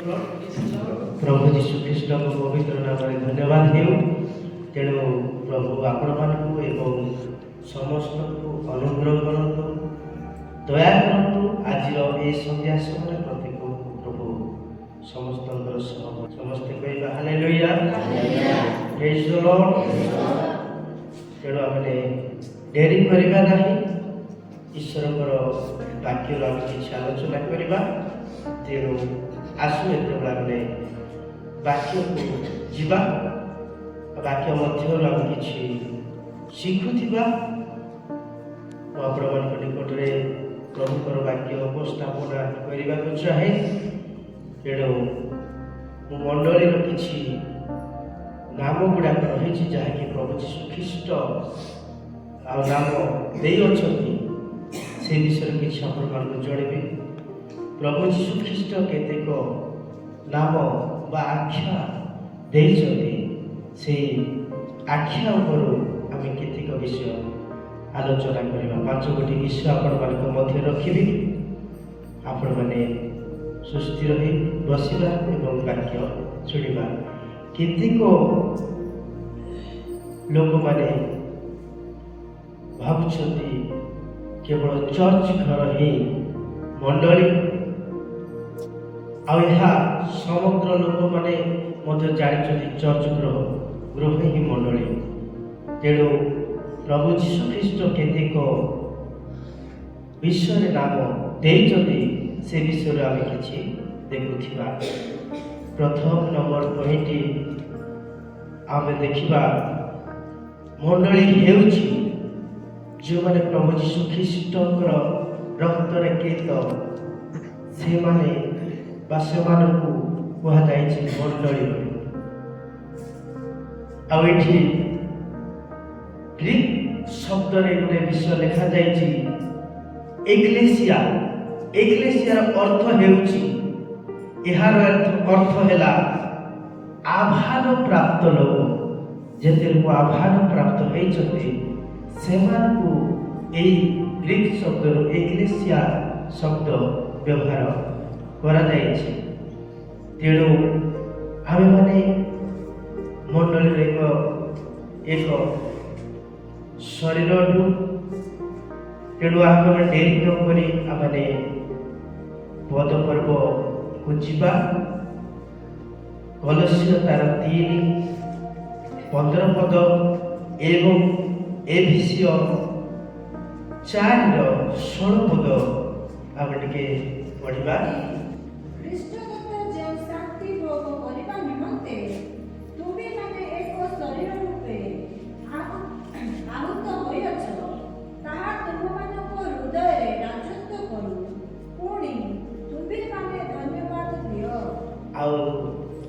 प्रभु जीशु ख्रीष्ट पवित्र नाम धन्यवाद देव। तेणु प्रभु आपण मानू एवं समस्त को अनुग्रह करतु, दया करतु। आज ये संध्या समय प्रत्येक प्रभु समस्त समस्ते कहवा हालेलुया, प्रेज द लॉर्ड। तेणु आमने डेरी करबा नहीं, ईश्वर वाक्य आम किसी आलोचना करवा। तेणु आसु एतबे वाक्य को जीवा, वाक्य मध्य आम किसी शिखुवा। आपण निकट में प्रभुकर वाक्य उपस्थापना करने को चाहे। तेणु मंडली किसी नाम गुड़ाक रही जहाँकि प्रभु जीशु ख्रीष्ट नाम दे से विषय किसी आपण जनइबी। प्रभु जीशु ख्रीष्ट केतेक नाम बा आख्या देइछथि, से आख्या उपर आम केतेक विषय आलोचना करवा। 5 गोटी विषय आपण मध्य रखिबी। आपण माने सुस्थिर रही बसिबा एवं वाक्य शुणिबा। केतेक लोक माने भावुछथि केवल चर्च घर ही मंडली, समग्र लोक माने मध्य जानी चर्च गृह ही मंडली। तेणु प्रभु जीशु ख्रीष्ट केतेक विषय नाम देइछथि, से विषय आम किछि देखुथिबा। प्रथम नंबर पॉइंट आम देखिबा, मंडली हेउछि जो माने प्रभु जीशु ख्रीष्ट रक्त रे कृत से माने बासमानकु कहा जाइछि मंडली। आ एठी ग्रीक शब्द रे गोटे विषय लिखा जाइछि एक्लेसिया। एक्लेसियार अर्थ हेउछि, एहार अर्थ हैला आभार प्राप्त लोक। जेते लोक आभार प्राप्त होइछथि सेमानकु एई ग्रीक शब्द एक्लेसिया शब्द व्यवहार करा जाइछि। तेणु आमे माने मंडली एक शरीर। तेणु आम डेरी नकरी आमने पद पर्व को जीवा। कलस्य तार 3:15 पद एवं एफिसिय 4:16 पद आम टिके पढ़िबा।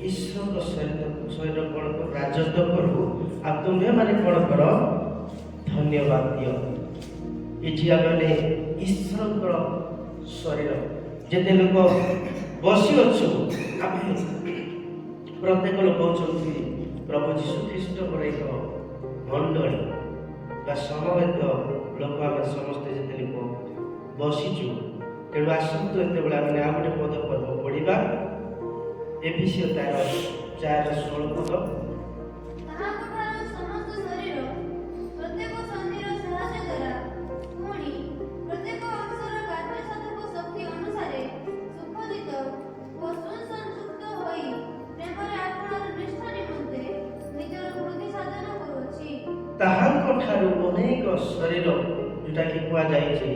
ईश्वर शरीर कौन को राजत्व करू, आ तुम्हें माने कौन कर धन्यवाद दियो। ये ईश्वर शरीर जिते लोक बसी अच्छु, प्रत्येक लोक होती प्रभु जीशु ख्रीष्ट एक मंडली बा समवेत लोक। आम समस्ते जिते लोक बसीचु। तेणु आसतु एत आम गोटे पद पर्व पढ़ा। एफिसियो 4:16 पद। अनेक शरीर जोटा कि कुआ जाइछि,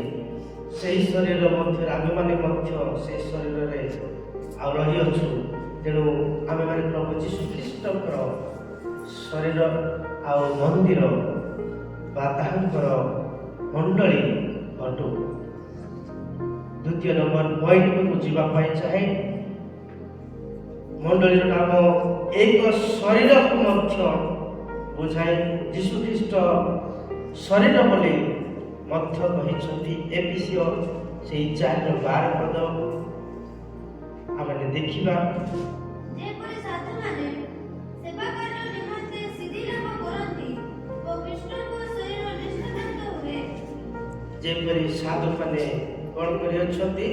सेही शरीर मध्य आमे माने मध्य से शरीर रे आ रही अछु। तेणु आमे माने प्रभु जीशु ख्रीष्ट शरीर आ मंदिर बा ताहांकर मंडली अटु। द्वितीय नंबर पॉइंट को जीवा पाई चाहे। मंडली नाम एक शरीर को मध्य बुझाए। जीशु ख्रीष्ट शरीर बोले मध्य कहिछथि। एफिसियो से 4:12 पद आमने देखिबा। जेपरि साधु माने सेवा कार्य निमंते सिद्धि लाभ करंती ओ कृष्ण को शरीर निष्ठावंत हुए। जेपरि साधु माने कोन करि अछथि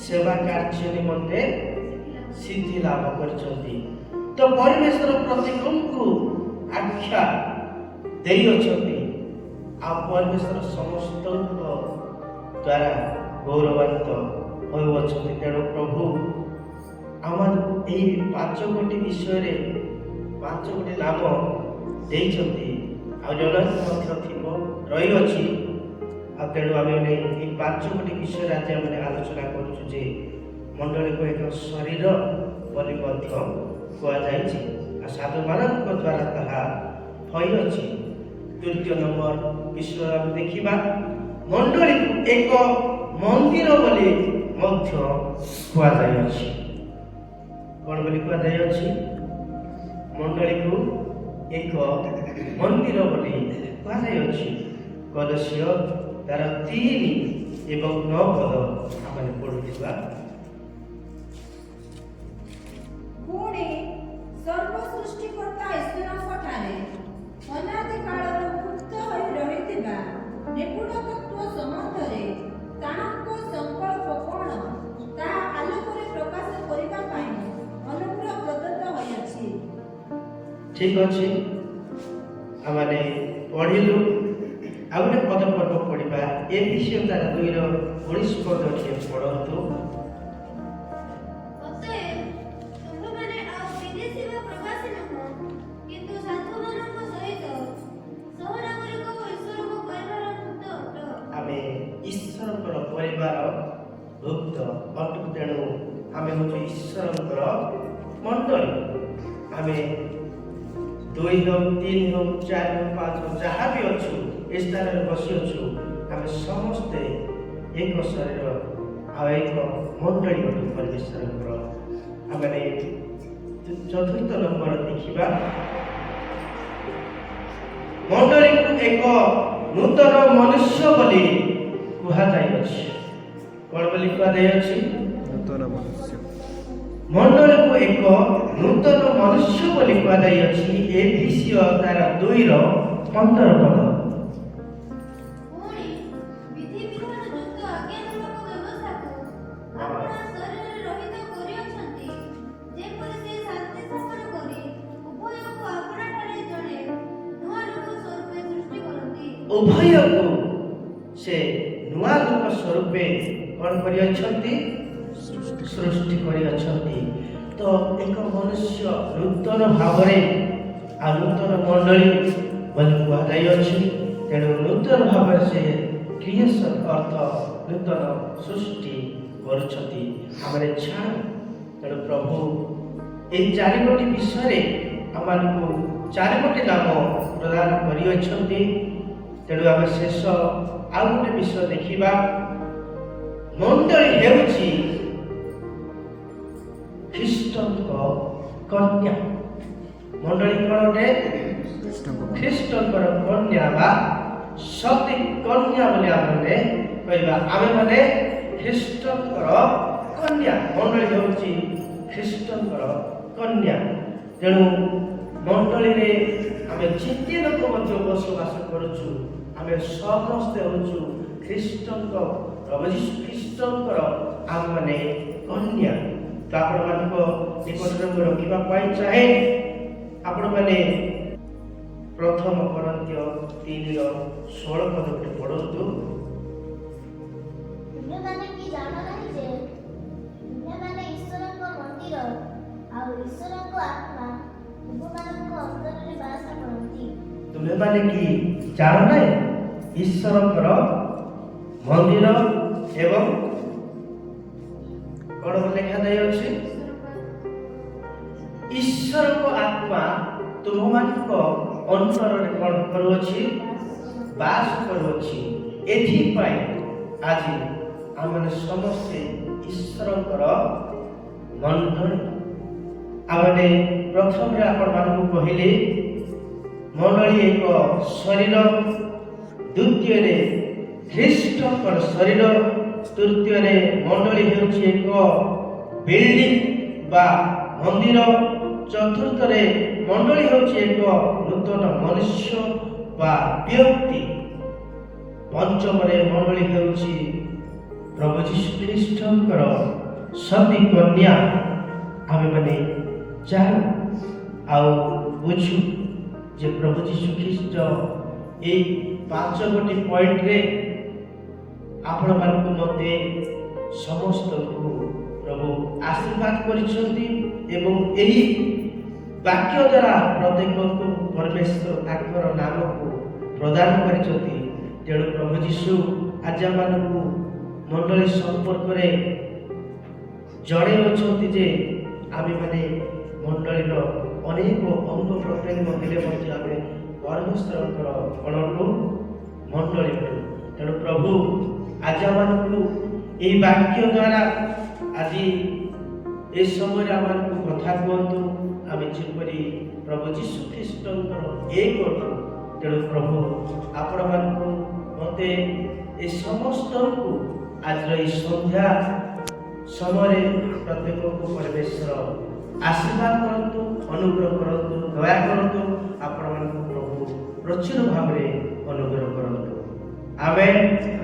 ସେବା କାର୍ଯ୍ୟ ନିମନ୍ତେ ସିଦ୍ଧି ଲାଭ କରିଛନ୍ତି। ତ ପରିବେଶର ପ୍ରତ୍ୟେକଙ୍କୁ ଆଖ୍ୟା ଦେଇଅଛନ୍ତି ଆଉ ପରିବେଶର ସମସ୍ତଙ୍କ ଦ୍ୱାରା ଗୌରବାନ୍ୱିତ ହେଉଅଛନ୍ତି। ତେଣୁ ପ୍ରଭୁ ଆମମାନଙ୍କୁ ଏହି 5 ବିଷୟରେ 5 ନାମ ଦେଇଛନ୍ତି ଆଉ ଜଣଙ୍କୁ ମଧ୍ୟ ଥିବ ରହିଅଛି। ଆଉ ତେଣୁ ଆମେମାନେ ଏହି 5 ବିଷୟରେ ଆଜି ଆମେ ଆଲୋଚନା କରୁଛୁ ଯେ ମଣ୍ଡଳୀକୁ ଏକ ଶରୀର ବୋଲି ମଧ୍ୟ କୁହାଯାଇଛି ଆଉ ସାଧୁମାନଙ୍କ ଦ୍ୱାରା ତାହା ହୋଇଅଛି। 3 ନମ୍ବର ବିଷୟ ଆମେ ଦେଖିବା ମଣ୍ଡଳୀକୁ ଏକ ମନ୍ଦିର ବୋଲି ମଧ୍ୟ କୁହାଯାଇଅଛି। କ'ଣ ବୋଲି କୁହାଯାଇଅଛି? ମଣ୍ଡଳୀକୁ ଏକ ମନ୍ଦିର ବୋଲି କୁହାଯାଇଅଛି। କଲସିୟ 3 ଏବଂ 9 ପଦ ଆମେ ପଢ଼ୁଥିବା। ପୁଣି ସର୍ବ ସୃଷ୍ଟିକର୍ତ୍ତା ଈଶ୍ୱରଙ୍କଠାରେ ଅନାଦି କାଳରୁ ଗୁପ୍ତ ହୋଇ ରହିଥିବା ନିପୁଣ ତତ୍ତ୍ୱ ସମ୍ବନ୍ଧରେ ତାହାଙ୍କ ସଂକଳ୍ପ କ'ଣ ତାହା ଆଲୋକରେ ପ୍ରକାଶ କରିବା ପାଇଁ ଅନୁଗ୍ରହ ପ୍ରଦତ୍ତ ହୋଇଅଛି। ଠିକ ଅଛି, ଆମେ ପଢ଼ିଲୁ। ଆଉ ଗୋଟେ ପଦ ପଢ଼ିବା ଏଫେସିୟ 2:19 ପଦ ଟିକେ ପଢ଼ନ୍ତୁ। ଅତଏବ ତୁମ୍ଭେମାନେ ଆଉ ବିଦେଶୀ ବା ପ୍ରବାସୀ ନୁହଁ, କିନ୍ତୁ ସାଧୁମାନଙ୍କ ସହିତ ସହନାଗରିକ ଓ ଈଶ୍ୱରଙ୍କ ପରିବାର ଭୁକ୍ତ ଅଟ। ଆମେ ଈଶ୍ୱରଙ୍କର ପରିବାର ଭୁକ୍ତ ଅଟୁ। ତେଣୁ ଆମେ ହେଉଛୁ ଈଶ୍ୱରଙ୍କର ମଣ୍ଡଳୀ। ଆମେ 2 ହେଉ 3 ହେଉ 4 ହେଉ 5 ହେଉ ଯାହା ବି ଅଛୁ ଏ ସ୍ଥାନରେ ବସିଅଛୁ ଆମେ ସମସ୍ତେ ଏକ ଶରୀର ଆଉ ଏକ ମଣ୍ଡଳୀ ଅଟୁ ପରିବେଶଙ୍କର। ଆମେ 4 ନମ୍ବର ଦେଖିବା ମଣ୍ଡଳୀକୁ ଏକ ନୂତନ ମନୁଷ୍ୟ ବୋଲି କୁହାଯାଇଅଛି। କ'ଣ ବୋଲି କୁହାଯାଇଅଛି? ନୂତନ ମନୁଷ୍ୟ। ମଣ୍ଡଳୀକୁ ଏକ ନୂତନ ମନୁଷ୍ୟ ବୋଲି କୁହାଯାଇଅଛି। ଏଫେସିୟ 2:15 ପଦ। ପୁଣି ବିଧିବିଧାନ ଯୁକ୍ତ ଆଜ୍ଞାମୂଳକ ବ୍ୟବସ୍ଥାକୁ ଆପଣା ଶରୀରରେ ରହିତ କରିଅଛନ୍ତି, ଯେପରି ସେ ଶାନ୍ତି ସ୍ଥାପନ କରି ଉଭୟକୁ ଆପଣାଠାରେ ଜଣେ ନୂଆ ଲୋକ ସ୍ୱରୂପେ ସୃଷ୍ଟି କରନ୍ତି। ଉଭୟକୁ ସେ ନୂଆ ଲୋକ ସ୍ୱରୂପେ କ'ଣ କରିଅଛନ୍ତି? ସୃଷ୍ଟି କରିଅଛନ୍ତି। ତ ଏକ ମନୁଷ୍ୟ ନୂତନ ଭାବରେ ଆଉ ନୂତନ ମଣ୍ଡଳୀ ବୋଲି କୁହାଯାଇଅଛି। ତେଣୁ ନୂତନ ଭାବରେ ସେ କ୍ରିଏସନ ଅର୍ଥ ନୂତନ ସୃଷ୍ଟି କରୁଛନ୍ତି ଆମର ଛାଡ଼। ତେଣୁ ପ୍ରଭୁ ଏହି 4 ବିଷୟରେ ଆମମାନଙ୍କୁ 4 ନାମ ପ୍ରଦାନ କରିଅଛନ୍ତି। ତେଣୁ ଆମେ ଶେଷ ଆଉ ଗୋଟେ ବିଷୟ ଦେଖିବା। ମଣ୍ଡଳୀ ହେଉଛି ଖ୍ରୀଷ୍ଟଙ୍କ କନ୍ୟା। ମଣ୍ଡଳୀ କ'ଣ ଅଟେ? ଖ୍ରୀଷ୍ଟଙ୍କର କନ୍ୟା ବା ସତୀ କନ୍ୟା ବୋଲି ଆମେ କହିବା। ଆମେମାନେ ଖ୍ରୀଷ୍ଟଙ୍କର କନ୍ୟା। ମଣ୍ଡଳୀ ହେଉଛି ଖ୍ରୀଷ୍ଟଙ୍କର କନ୍ୟା। ତେଣୁ ମଣ୍ଡଳୀରେ ଆମେ ଯେତେ ଲୋକ ମଧ୍ୟ ବସବାସ କରୁଛୁ ଆମେ ସମସ୍ତେ ହେଉଛୁ ଖ୍ରୀଷ୍ଟଙ୍କ ପ୍ରଭୁ ଯୀଶୁ ଖ୍ରୀଷ୍ଟଙ୍କର ଆମେମାନେ କନ୍ୟା। ତ ଆପଣମାନଙ୍କ ନିକଟରେ ମୁଁ ରଖିବା ପାଇଁ ଚାହେଁ ଆପଣମାନେ 1 କରନ୍ଥୀୟ 3:16 ପଦ ଗୋଟେ ପଢ଼ନ୍ତୁ। ତୁମେମାନେ କି ଜାଣ ନାହିଁ ଯେ ତୁମେମାନେ ଈଶ୍ୱରଙ୍କ ମନ୍ଦିର ଆଉ ଈଶ୍ୱରଙ୍କ ଆତ୍ମା ତୁମମାନଙ୍କ ଅନ୍ତରରେ ବାସ କରନ୍ତି। ତୁମେମାନେ କି ଜାଣ ନାହିଁ ଈଶ୍ୱରଙ୍କର ମନ୍ଦିର ଏବଂ କ'ଣ ଲେଖାଯାଇଅଛି? ଈଶ୍ୱରଙ୍କ ଆତ୍ମା ତୁମମାନଙ୍କ ଅନ୍ତରରେ କ'ଣ କରୁଅଛି? ବାସ କରୁଅଛି। ଏଥିପାଇଁ ଆଜି ଆମେ ସମସ୍ତେ ଈଶ୍ୱରଙ୍କର ମଣ୍ଡଳୀ। ଆମେ ପ୍ରଥମରେ ଆପଣମାନଙ୍କୁ କହିଲେ ମଣ୍ଡଳୀ ଏକ ଶରୀର, ଦ୍ୱିତୀୟରେ ଖ୍ରୀଷ୍ଟଙ୍କର ଶରୀର, ତୃତୀୟରେ ମଣ୍ଡଳୀ ହେଉଛି ଏକ ବିଲ୍ଡିଂ ବା ମନ୍ଦିର, ଚତୁର୍ଥରେ ମଣ୍ଡଳୀ ହେଉଛି ଏକ ନୂତନ ମନୁଷ୍ୟ ବା ବ୍ୟକ୍ତି, ପଞ୍ଚମରେ ମଣ୍ଡଳୀ ହେଉଛି ପ୍ରଭୁ ଯୀଶୁ ଖ୍ରୀଷ୍ଟଙ୍କର ସତୀ କନ୍ୟା ଆମେମାନେ ଜାଣୁ ଆଉ ବୁଝୁ ଯେ ପ୍ରଭୁ ଯୀଶୁ ଖ୍ରୀଷ୍ଟ ଏଇ 5 ପଏଣ୍ଟରେ ଆପଣମାନଙ୍କୁ ମୋତେ ସମସ୍ତଙ୍କୁ ପ୍ରଭୁ ଆଶୀର୍ବାଦ କରିଛନ୍ତି ଏବଂ ଏହି ବାକ୍ୟ ଦ୍ୱାରା ପ୍ରତ୍ୟେକଙ୍କୁ ପରମେଶ୍ୱର ତାଙ୍କର ନାମକୁ ପ୍ରଦାନ କରିଛନ୍ତି। ତେଣୁ ପ୍ରଭୁ ଯୀଶୁ ଆଜି ଆମମାନଙ୍କୁ ମଣ୍ଡଳୀ ସମ୍ପର୍କରେ ଜଣେଇଅଛନ୍ତି ଯେ ଆମେମାନେ ମଣ୍ଡଳୀର ଅନେକ ଅଙ୍ଗ ପ୍ରତ୍ୟଙ୍ଗ ହେଲେ ମଧ୍ୟ ଆମେ ପରମେଶ୍ୱରଙ୍କର କ'ଣ ଅଟୁ? ମଣ୍ଡଳୀ ଅଟୁ। ତେଣୁ ପ୍ରଭୁ ଆଜି ଆମମାନଙ୍କୁ ଏହି ବାକ୍ୟ ଦ୍ୱାରା ଆଜି ଏ ସମୟରେ ଆମମାନଙ୍କୁ କଥା କୁହନ୍ତୁ ଆମେ ଯେପରି ପ୍ରଭୁ ଯୀଶୁ ଖ୍ରୀଷ୍ଟଙ୍କର ଏକ ଅଟୁ। ତେଣୁ ପ୍ରଭୁ ଆପଣମାନଙ୍କୁ ମୋତେ ଏ ସମସ୍ତଙ୍କୁ ଆଜିର ଏହି ସନ୍ଧ୍ୟା ସମୟରେ ପ୍ରତ୍ୟେକଙ୍କୁ ପରମେଶ୍ୱର ଆଶୀର୍ବାଦ କରନ୍ତୁ, ଅନୁଗ୍ରହ କରନ୍ତୁ, ଦୟା କରନ୍ତୁ। ଆପଣମାନଙ୍କୁ ପ୍ରଭୁ ପ୍ରଚୁର ଭାବରେ ଅନୁଗ୍ରହ କରନ୍ତୁ। ଆମେନ୍।